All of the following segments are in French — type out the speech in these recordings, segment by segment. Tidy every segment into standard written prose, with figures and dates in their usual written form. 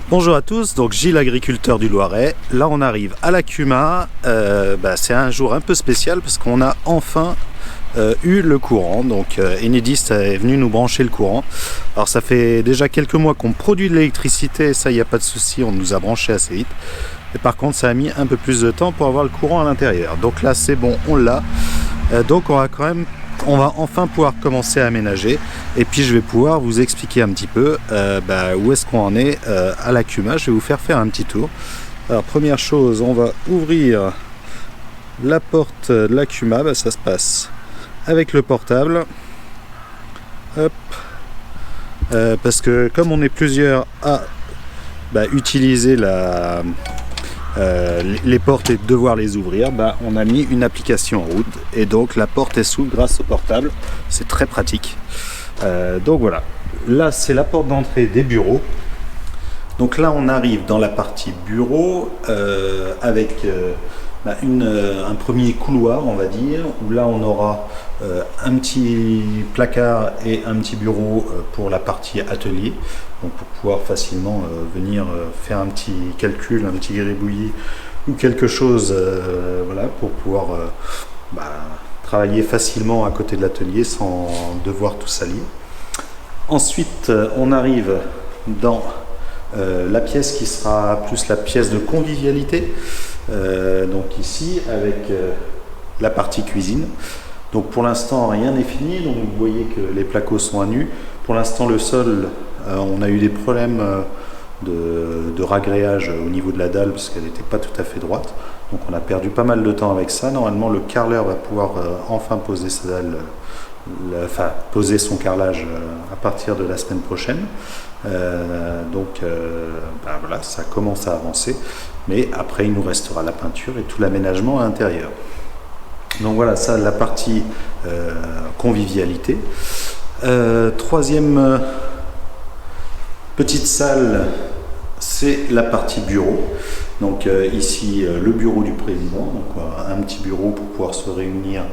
Bonjour à tous, donc Gilles, agriculteur du Loiret. Là on arrive à la Cuma. C'est un jour un peu spécial parce qu'on a enfin eu le courant. Donc Enedis est venu nous brancher le courant. Alors ça fait déjà quelques mois qu'on produit de l'électricité, ça il n'y a pas de souci, on nous a branché assez vite. Et par contre ça a mis un peu plus de temps pour avoir le courant à l'intérieur. Donc là c'est bon, on l'a. Donc on va enfin pouvoir commencer à aménager et puis je vais pouvoir vous expliquer un petit peu où est-ce qu'on en est à la Cuma. Je vais vous faire un petit tour. Alors première chose, on va ouvrir la porte de la Cuma. Ça se passe avec le portable. Hop. Parce que comme on est plusieurs à utiliser les portes et devoir les ouvrir, on a mis une application en route et donc la porte s'ouvre grâce au portable. C'est très pratique. Donc voilà, là c'est la porte d'entrée des bureaux. Donc là on arrive dans la partie bureau avec un premier couloir, on va dire, où là on aura un petit placard et un petit bureau pour la partie atelier, donc pour pouvoir facilement venir faire un petit calcul, un petit gribouillis ou quelque chose, pour pouvoir travailler facilement à côté de l'atelier sans devoir tout salir. Ensuite on arrive dans la pièce qui sera plus la pièce de convivialité, donc ici avec la partie cuisine. Donc pour l'instant rien n'est fini, donc vous voyez que les placos sont à nu. Pour l'instant le sol, on a eu des problèmes de ragréage au niveau de la dalle parce qu'elle n'était pas tout à fait droite. Donc on a perdu pas mal de temps avec ça. Normalement le carreleur va pouvoir enfin poser sa dalle, poser son carrelage à partir de la semaine prochaine. Ça commence à avancer, mais après il nous restera la peinture et tout l'aménagement à l'intérieur. Donc voilà, ça la partie convivialité. Troisième petite salle, c'est la partie bureau. Donc ici le bureau du président, donc un petit bureau pour pouvoir se réunir,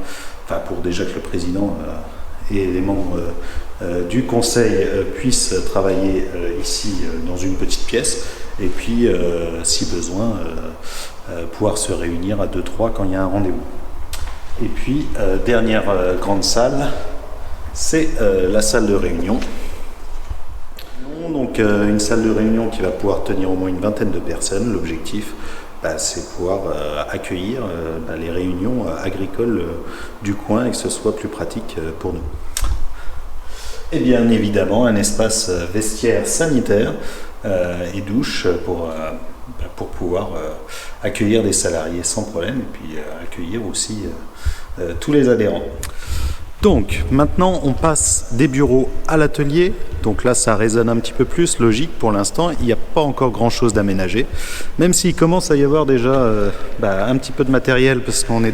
pour déjà que le président et les membres du conseil puissent travailler ici dans une petite pièce, et puis si besoin pouvoir se réunir à 2-3 quand il y a un rendez-vous. Et puis dernière grande salle, c'est la salle de réunion. Donc une salle de réunion qui va pouvoir tenir au moins une vingtaine de personnes. L'objectif c'est pouvoir accueillir les réunions agricoles du coin et que ce soit plus pratique pour nous. Et bien évidemment un espace vestiaire sanitaire et douche pour pouvoir accueillir des salariés sans problème et puis accueillir aussi tous les adhérents. Donc maintenant on passe des bureaux à l'atelier. Donc là ça résonne un petit peu plus logique. Pour l'instant il n'y a pas encore grand chose d'aménager, même s'il commence à y avoir déjà un petit peu de matériel, parce qu'on est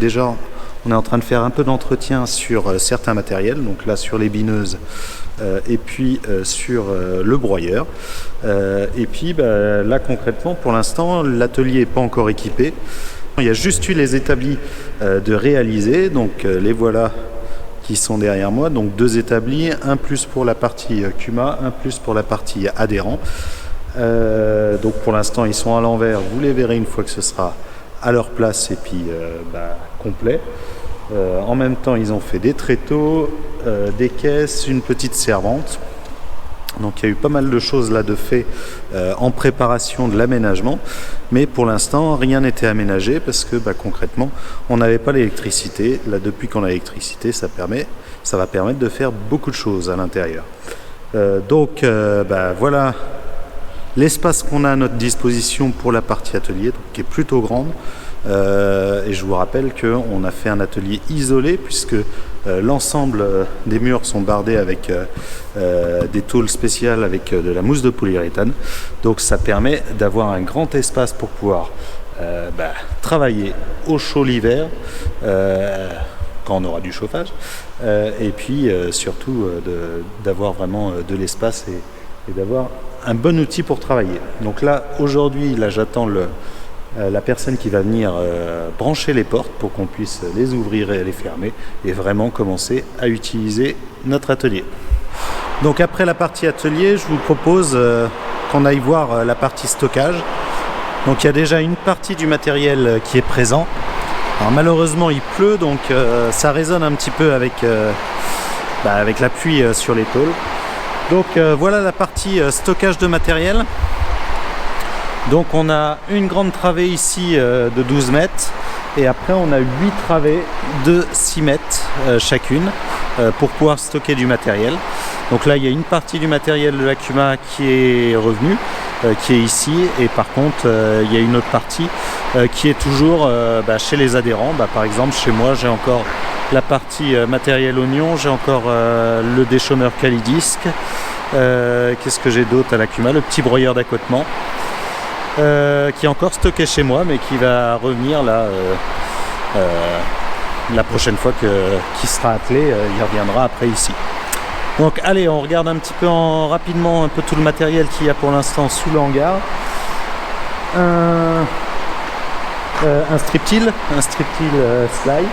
en train de faire un peu d'entretien sur certains matériels, donc là sur les bineuses et puis sur le broyeur. Et puis là concrètement pour l'instant l'atelier n'est pas encore équipé. Il y a juste eu les établis de réaliser, donc les voilà qui sont derrière moi, donc 2 établis, un plus pour la partie Cuma, un plus pour la partie adhérent. Donc pour l'instant ils sont à l'envers, vous les verrez une fois que ce sera à leur place et puis complet. En même temps ils ont fait des tréteaux, des caisses, une petite servante. Donc il y a eu pas mal de choses là de fait en préparation de l'aménagement, mais pour l'instant rien n'était aménagé parce que concrètement on n'avait pas l'électricité. Là depuis qu'on a l'électricité ça va permettre de faire beaucoup de choses à l'intérieur. Voilà l'espace qu'on a à notre disposition pour la partie atelier, donc, qui est plutôt grande. Et je vous rappelle qu'on a fait un atelier isolé puisque l'ensemble des murs sont bardés avec des tôles spéciales avec de la mousse de polyuréthane. Donc ça permet d'avoir un grand espace pour pouvoir travailler au chaud l'hiver quand on aura du chauffage, et puis surtout d'avoir vraiment de l'espace et d'avoir un bon outil pour travailler. Donc là aujourd'hui j'attends la personne qui va venir brancher les portes pour qu'on puisse les ouvrir et les fermer et vraiment commencer à utiliser notre atelier. Donc après la partie atelier, je vous propose qu'on aille voir la partie stockage. Donc il y a déjà une partie du matériel qui est présent. Alors malheureusement il pleut, donc ça résonne un petit peu avec la pluie sur les tôles. Donc voilà la partie stockage de matériel. Donc on a une grande travée ici de 12 mètres et après on a 8 travées de 6 mètres chacune pour pouvoir stocker du matériel. Donc là il y a une partie du matériel de l'Akuma qui est revenue, qui est ici, et par contre il y a une autre partie qui est toujours chez les adhérents. Par exemple chez moi j'ai encore la partie matériel oignon, j'ai encore le déchômeur Calidisc, qu'est-ce que j'ai d'autre à l'Akuma, le petit broyeur d'accotement qui est encore stocké chez moi mais qui va revenir là la prochaine fois qu'il sera attelé, il reviendra après ici. Donc allez, on regarde un petit peu rapidement un peu tout le matériel qu'il y a pour l'instant sous le hangar. Un strip-till slide.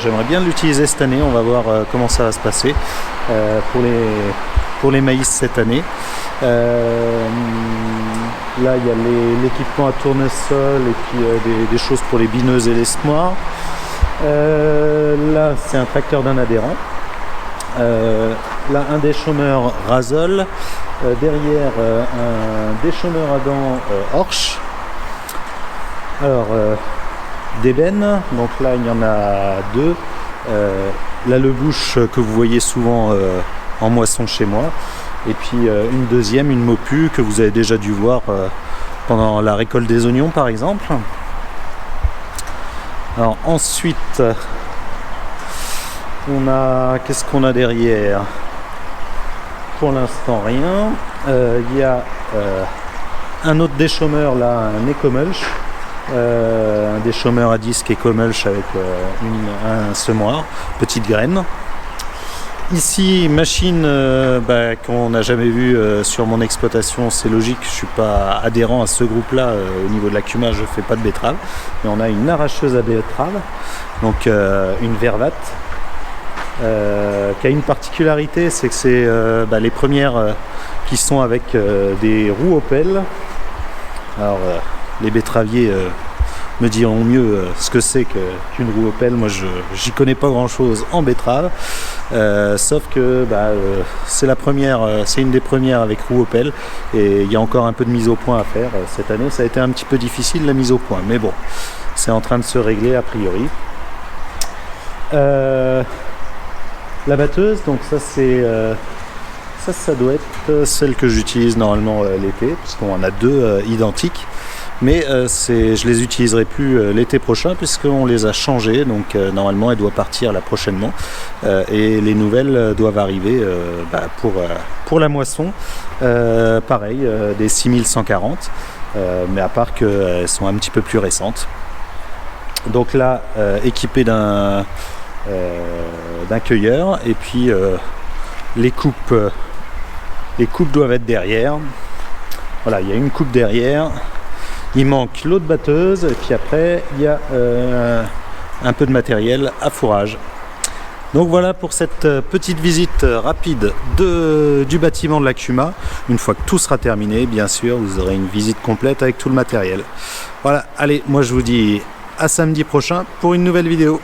J'aimerais bien l'utiliser cette année, on va voir comment ça va se passer pour les maïs cette année. Là il y a l'équipement à tournesol et puis des choses pour les bineuses et les semoirs. Là c'est un tracteur d'un adhérent. Là un déchômeur Razol, derrière un déchômeur à dents Horsch. Alors d'ébène, donc là il y en a deux. Là le bouche que vous voyez souvent en moisson chez moi, et puis une deuxième, une Mopu que vous avez déjà dû voir pendant la récolte des oignons par exemple. Alors ensuite on a, qu'est-ce qu'on a derrière? Pour l'instant rien. Il y a un autre déchômeur là, un Ecomulch, un déchômeur à disque Ecomulch avec un semoir, petite graine. Ici, machine qu'on n'a jamais vue sur mon exploitation, c'est logique, je ne suis pas adhérent à ce groupe-là. Au niveau de l'Akuma, je ne fais pas de betterave, mais on a une arracheuse à betterave, donc une Vervat, qui a une particularité, c'est que c'est les premières qui sont avec des roues Opel. Alors les betteraviers me diront mieux ce que c'est qu'une roue Opel. Moi j'y connais pas grand chose en betterave, sauf que c'est la première, c'est une des premières avec roue Opel, et il y a encore un peu de mise au point à faire. Cette année ça a été un petit peu difficile la mise au point, mais bon, c'est en train de se régler a priori. La batteuse, donc ça c'est ça doit être celle que j'utilise normalement l'été, puisqu'on en a deux identiques. Mais je les utiliserai plus l'été prochain puisqu'on les a changées, donc normalement elle doit partir là prochainement, et les nouvelles doivent arriver pour la moisson, pareil, des 6140, mais à part qu'elles sont un petit peu plus récentes. Donc là équipé d'un cueilleur, et puis les coupes doivent être derrière. Voilà, il y a une coupe derrière. Il manque l'autre batteuse, et puis après il y a un peu de matériel à fourrage. Donc voilà pour cette petite visite rapide du bâtiment de l'Akuma. Une fois que tout sera terminé, bien sûr, vous aurez une visite complète avec tout le matériel. Voilà, allez, moi je vous dis à samedi prochain pour une nouvelle vidéo.